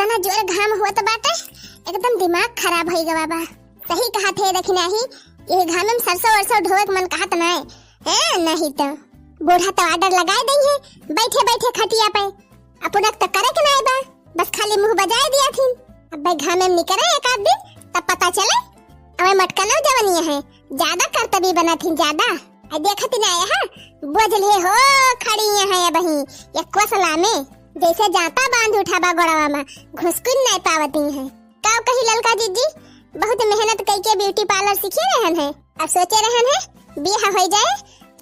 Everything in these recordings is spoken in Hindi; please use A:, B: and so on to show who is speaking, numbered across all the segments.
A: इतना जोर घाम होत बाटे एकदम दिमाग खराब हो गया बाबा। सही कहा थे देखी नहीं ये घाम में सरसों वरसों ढोक मन कहत ना है नहीं तो बूढ़ा तो ऑर्डर लगाए दी है बैठे बैठे खटिया पे अपन तो करे के नहीं बा बस खाली मुंह बजाए दिया थी। अब भाई घाम में निकले एक आध दिन तब पता चले अब मटका ना जवनिया है ज्यादा करतबी बना थी ज्यादा देखती ना है बोझले हो खड़ी है बही ये कोसला में जैसे जाता बांध उठाबा गोड़वा में घुसकुन नहीं पावती है। काव कही ललका जीजी बहुत मेहनत करके ब्यूटी पार्लर सीखे रहन है अब सोचे रहन है बियाह हो जाए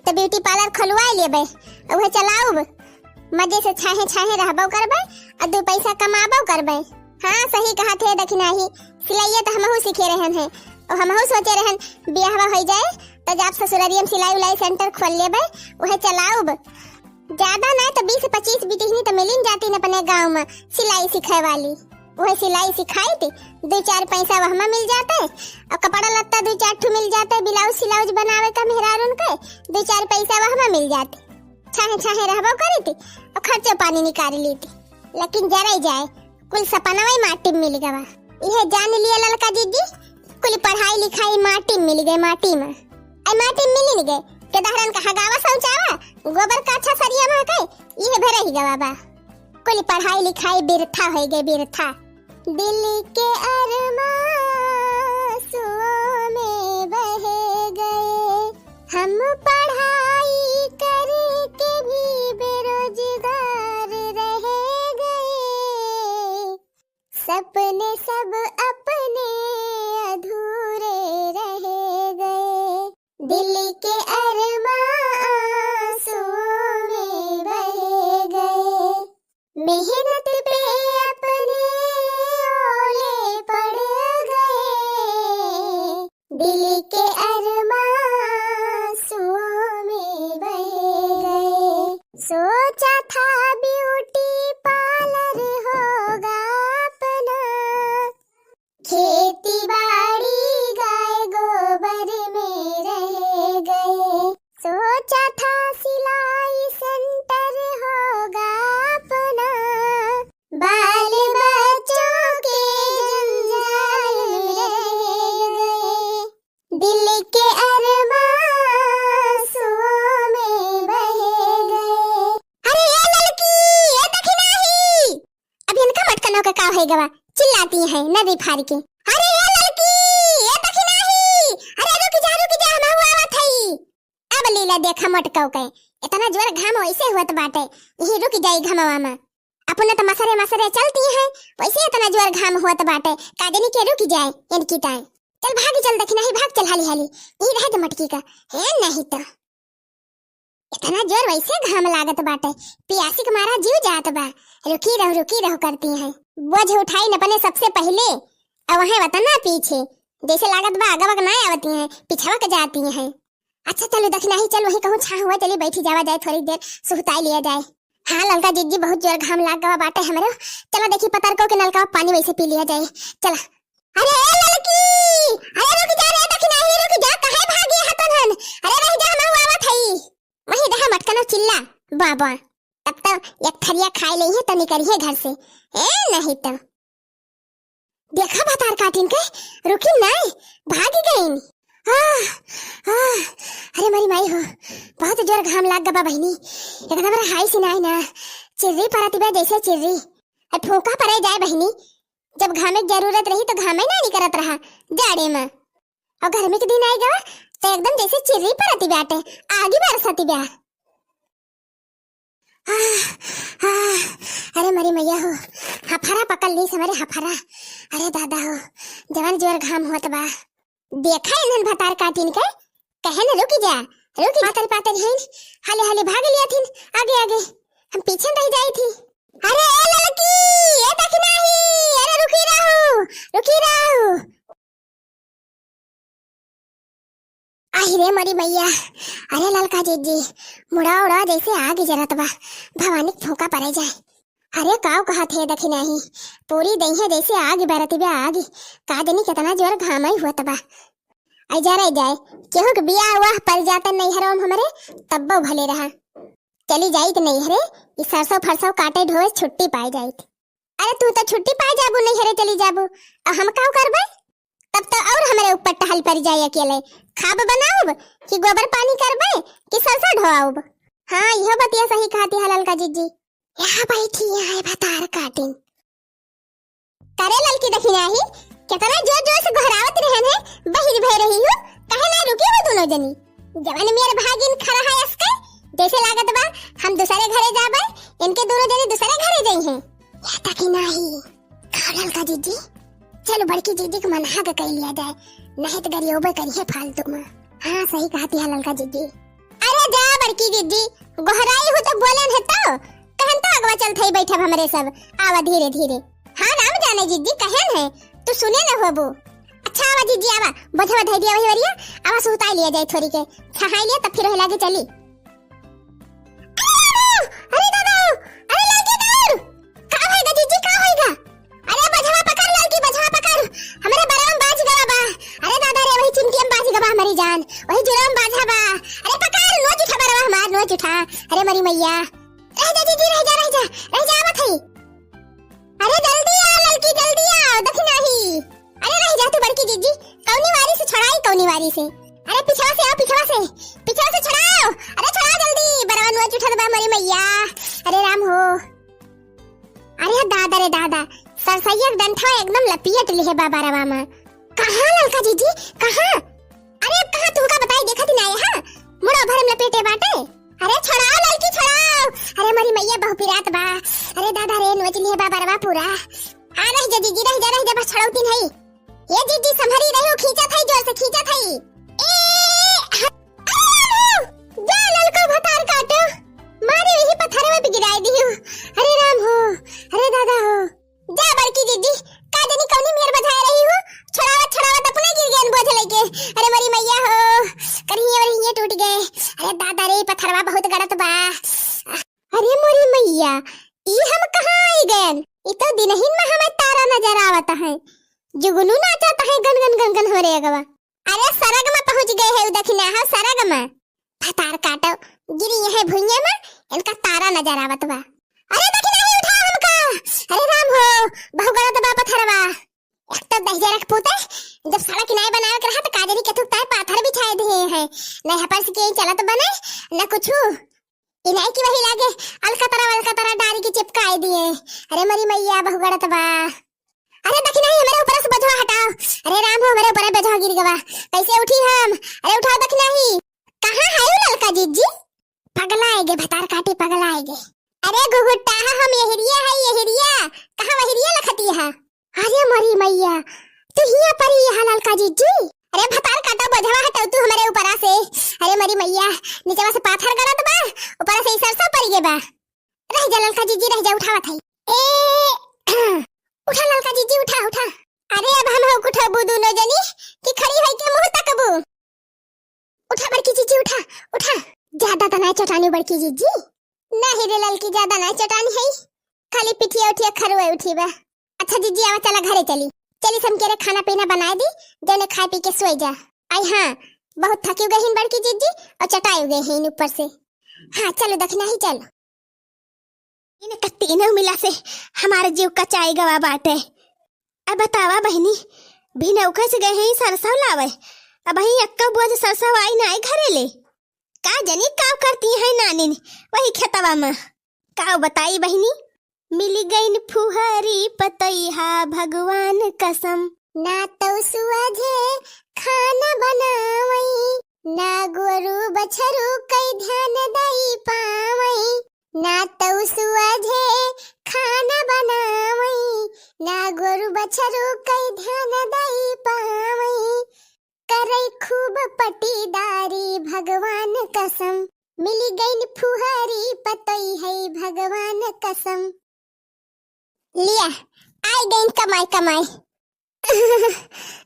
A: तो ब्यूटी पार्लर खुलवा लेबे वह चलाऊ मजे से छाहे छाहे रहबो करबे और दो पैसा कमाबो करबे। हाँ सही कहा थे दखना ही सिलाइए तो हमहू सीखे रहन है और हमहू सोचे रहन बियाह हो जाए तो जब ससुरारियम सिलाई उलाई सेंटर खोल लेबे वह चलाऊ ज्यादा ना तो 20-25 बिटिहनी तो मिलिन जाती न अपने गांव में सिलाई सिखाए वाली वह सिलाई सिखाई थी 2-4 पैसा वहाँ मिल जाते और कपड़ा लत्ता 2-4 ठू मिल जाते ब्लाउज सिलाउज बनावे का मेहरारून के 2-4 पैसा वहाँ मिल जाते छाहे छाहे रहबो करी थी और खर्चो पानी निकाल ली थी। लेकिन जरा जाए कुल सपना वही माटी में मिल गवा यह जान लिया ललका जीजी कुल पढ़ाई लिखाई माटी में मिल गई माटी में माटी में मिल गए केदारन का हगावा शौचावा गोबर का अच्छा सरिया में के ये भरे ही गवा बा कुल पढ़ाई लिखाई बिरथा हो गए बिरथा। दिल के अरमां में बह गए हम पढ़ाई करके भी बेरोजगार रह गए सपने सब अपने अधूरे रह गए दिल के अरमां में बह गए मेहनत पे अपने ओले पड़ गए दिल के अरमां में बह गए। सोचा था ब्यूटी पार्लर होगा अपना खेती बाड़ी गाय गोबर में रह गए सोचा था सिलाई सेंटर होगा अपना बाल बच्चों के जंजाल में रह गए दिल के अरमां में बह गए। अरे ये लड़की ये देखी नहीं अब इनका मटकनों का काव है गवा चिल्लाती है नदी फाड़ के। अरे ये लड़की ये देखी नहीं अरे रुक जा हम हुआ थई अब लीला देखा मटकाव के इतना जोर घाम वैसे हुआ तो बाटे यही रुक जाई घमवा में अपने तो मसरे मसरे चलती है वैसे इतना जोर घाम हुआ तो बाटे कादनी के रुक जाए इनकी टाइम चल भागी चल देखी नहीं भाग चल हाली हाली यही रह तो मटकी का है नहीं तो इतना जोर वैसे घाम लागत बाटे पियासी के मारा जीव जात बा रुकी रहो करती है बोझ उठाई न अपने सबसे पहले और वहाँ वतना पीछे जैसे लागत बा आगा ना आवती है पिछवा के जाती है। अच्छा चलो दखना ही चल वही कहूँ छा हुआ चली बैठी जावा जाए थोड़ी देर सुहताई लिया जाए। हाँ ललका जीजी बहुत जोर घाम लाग गवा बाटे हमरो चलो देखी पतर को के नलका पानी वैसे पी लिया जाए चला। अरे ए लड़की अरे रुक जा रे दखना ही रुक जा काहे भागी हतन हन अरे रह जा हम हुआ थई वही रहा मटकनो चिल्ला बाबा तब तो एक थरिया खाए ले है तो निकलिए घर से ए नहीं तो देखा बतार काटिन के रुकी नहीं भागी गई। अरे मरी माई हो बहुत जोर घाम लाग गबा बहनी एकदम हाई सिनाई ना चिर्री परती बा जैसे चिर्री ठोका परे जाए बहनी जब घामे की जरूरत रही तो घामे ना नहीं करत रहा जाड़े में और गर्मी के दिन आई गवा तो एकदम जैसे चिर्री परती बाटे आगे बरसाती बा। अरे मरी मैया हो हफरा पकड़ ली हमारे हफरा अरे दादा हो जवान जोर घाम होत बा देखा इन्हन भतार काटिन के कहे न रुकी जा रुकी पातल हैं हाले हाले भाग लिया थी आगे आगे हम पीछे रह जाई थी। अरे ए लड़की ये देख नहीं अरे रुकी रहो आई रे मरी मैया अरे ललका जीजी मुड़ा उड़ा जैसे आग जरत बा भवानी ठोका पड़े जाए। अरे काव कहा थे देखी नहीं पूरी दही जैसे आग बरती बे आग कादनी कितना जोर घाम ही हुआ तबा आई जा रह जाए केहू के बिया हुआ पर जाता नहीं हरो हमारे तब्बो भले रहा चली जाई कि नहीं हरे इस सरसों फरसों काटे ढोए छुट्टी पाई जाई थी अरे तू तो छुट्टी पा जाबू नहीं हरे चली जाबू अब हम का करबे तब तो और हमारे ऊपर टहल पड़ जाए अकेले खाब बनाऊब कि गोबर पानी करबे कि सरसों ढोआऊब हां यह बतिया सही कहती है ललका जीजी यहाँ बैठी है भतार काटिन करे ललकी देखी नहीं कितना जोर जोर से घरावत रहन है बहिर भय रही हूँ कहे ना रुकी वो दोनों जनी जवान मेरे भागिन खड़ा है इसके जैसे लागत बा हम दूसरे घरे जाबे इनके दोनों जनी दूसरे घरे गई हैं या तक नहीं खावल का जीजी चलो बड़की जीजी को मना के कह लिया जाए नहीं तो गरियोबे करिए फालतू में हाँ सही कहती है ललका जीजी अरे जा बड़की जीजी गोहराई हो तो बोलन है तो कहन तो अगवा चल थई बैठब हमरे सब आवा धीरे धीरे हाँ नाम जाने जीजी कहन है तू सुने न होबो अच्छा आवा जीजी आवा बधवा धई दिया वही वरिया आवा सुताई लिया जाए थोड़ी के छहाई लिया तब फिर होए लागे चली अरे दादा अरे लड़की दूर का होएगा जीजी का होएगा अरे बधवा पकड़ लड़की बधवा पकड़ हमरे बराम बाज गवा बा अरे दादा रे वही चिमटियम बाज गवा हमारी जान वही जुराम बाजा बा अरे पकड़ नोच उठा बरावा हमार नोच उठा अरे मरी मैया रह जा जीजी रह जा आवा थई अरे जल्दी आ लड़की जल्दी आ देख नहीं अरे रह जा तू बड़की जीजी कौनी वारी से छड़ाई कौनी वारी से अरे पिछवा से आओ पिछवा से छड़ाओ अरे छड़ाओ जल्दी बरावन नोच उठा बा मरी मैया अरे राम हो अरे दादा रे दादा सरसैया डंठा एकदम लपियट लिहे बाबा रवा में कहां लड़का जीजी कहां अरे कहां तू का बताई देखत नहीं हां मुड़ा भरम लपेटे बाटे अरे छड़ाओ लड़की छड़ाओ अरे मरी मैया बहु पिरात बा अरे दादा रे नोच लिए बाबा रवा पूरा आ रही जा जीजी रह जा बस छड़ौती नहीं ये जीजी संभरी रही हो खींचा थई जोर से खींचा थई ए जा ललको भतार काटो मारे वही पत्थर में गिराई दी हूं अरे राम हो अरे दादा हो जा बड़की जीजी का जनी कौनी मेर बजाए रही हो छड़ावत अपने गिर गए बोझ लेके अरे मरी मैया हो करिए और ये टूट गए अरे दादा रे पत्थरवा बहुत गड़त बा अरे मोरी मैया ई हम कहां आई गए ई तो दिनहीन में हमें तारा नजर आवता है जुगनू नाचता है गन गन गन गन हो रे गवा अरे सरग में पहुंच गए है दखिना है सरग में भतार काटो गिरी है भुइया में इनका तारा नजर आवत बा अरे दखिना ही उठा हमका अरे राम हो बहु गलत बा पत्थरवा एक तो दहिया रख पोते जब सड़क किनारे बनाए के रहा तो काजरी के थुकता है पाथर बिछाए दिए हैं नहीं पर से के चलत बने न कुछु इनाई की वही लागे अलकतरा डारी की चिपकाए दिए अरे मरी मैया बहु गड़त बा अरे दखिना ही हमारे ऊपर से बजवा हटाओ अरे राम हो हमारे ऊपर बजवा गिर गवा कैसे उठी हम अरे उठाओ दखिना ही कहां है वो ललका जीजी पगलाएगे भतार काटे पगलाएगे अरे गुगुट्टा हम यहिरिया कहां वहिरिया लखती है अरे मरी मैया तू हिया पर ये ललका जीजी अरे भतार काटा बजवा हटाओ तू हमारे ऊपर से अरे मरी मैया नीचे से पाथर गड़त बा ऊपर से सरसों पड़ गए बा रह जा ललका जीजी रह जा उठावा थई ए उठा ललका जीजी उठा अरे अब हम हो उठबू दोनों जनी कि खड़ी होई के मुंह तकबू उठा बड़की जीजी उठा ज्यादा तो नहीं चटानी बड़की जीजी नहीं रे ललकी ज्यादा नहीं चटानी है खाली पिठिया उठिया खरवे उठी बा अच्छा जीजी आवा चला घरे चली समकेरे खाना पीना बनाए दी जने खा पी के सोई जा आई हां बहुत थकी गई हिन बड़की जीजी और चटाई गई हिन ऊपर से हां चलो दखना ही चलो इने कत्ती न मिला से हमारे जीव का चाय गवा बाटे अब बतावा बहनी बिना उखे से गए हैं सरसों लावे अब ही अक्का बोझ सरसों आई ना घरे ले का जनी काव करती है नानी वही खेतवा में काव बताई बहनी मिली गई फुहरी पतैहा भगवान कसम ना तो सुअझे खाना बनावई ना गोरु बछरू कई ध्यान दई पावई ना तो सुअझे खाना बनावई ना गोरु बछरू कई ध्यान दई पावई करई खूब पटीदारी भगवान कसम मिली गई फुहरी पतई है भगवान कसम लिया आई गई कमाई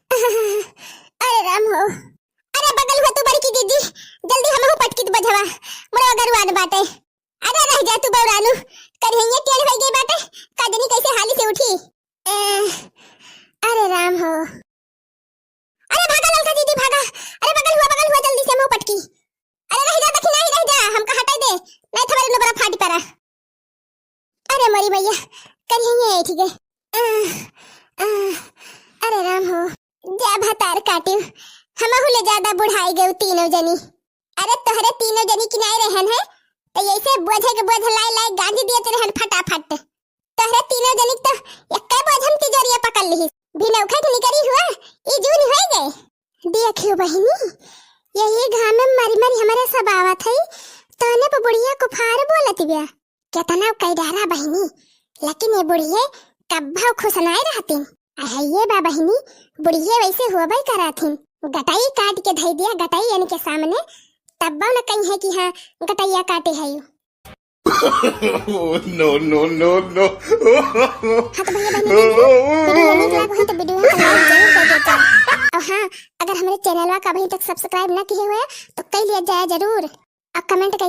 A: अरे राम हो अरे बगल हुआ तू बड़की दीदी जल्दी हम हो पटकी बजवा मोरा गरुआन बाटे अरे रह जा तू बौरानू करहिए टेढ़ हो गई बाटे कदनी कैसे हाली से उठी अरे राम हो अरे भागा ललका दीदी भागा अरे बगल हुआ जल्दी से हम हो पटकी अरे रह जा दखी नहीं रह जा हमका हटाई दे नहीं थमरे नो बड़ा फाटी परा अरे मरी भैया करिए ठीक है अरे राम हो जा भतार काटियो हमहु ले ज्यादा बुढ़ाई गए तीनों जनी। अरे तोहरे तीनों जनी किनारे रहन है तो ऐसे बोझे के बोझ लाई लाई गांधी दिए रहन फटाफट। तोहरे तीनों जनी तो एक्के बोझ हम तिजोरिया पकड़ ली भी नौखा के निकरी हुआ ई जून हो गए। देखियो बहिनी यही घाम में मरी मरी हमारे सब आवत है तने पे बुढ़िया को फार बोलत बिया केतना कई डारा बहिनी लेकिन ये बुढ़िया कब्बा खुशनाए रहती। ये बा बहिनी बुढ़िया वैसे हुआ भाई कराथीन गटाई काट के धई दिया गटाई यानी के सामने तब्बा न कहीं है कि हाँ गटाइया काटे है यू।
B: नो नो नो नो
A: हाँ तो भैया बहनी वीडियो निकला हो तो वीडियो को लाइक जरूर कर देता। और हाँ अगर हमारे चैनल का अभी तक सब्सक्राइब ना किए हुए तो कर लिया जाए जरूर और कमेंट करके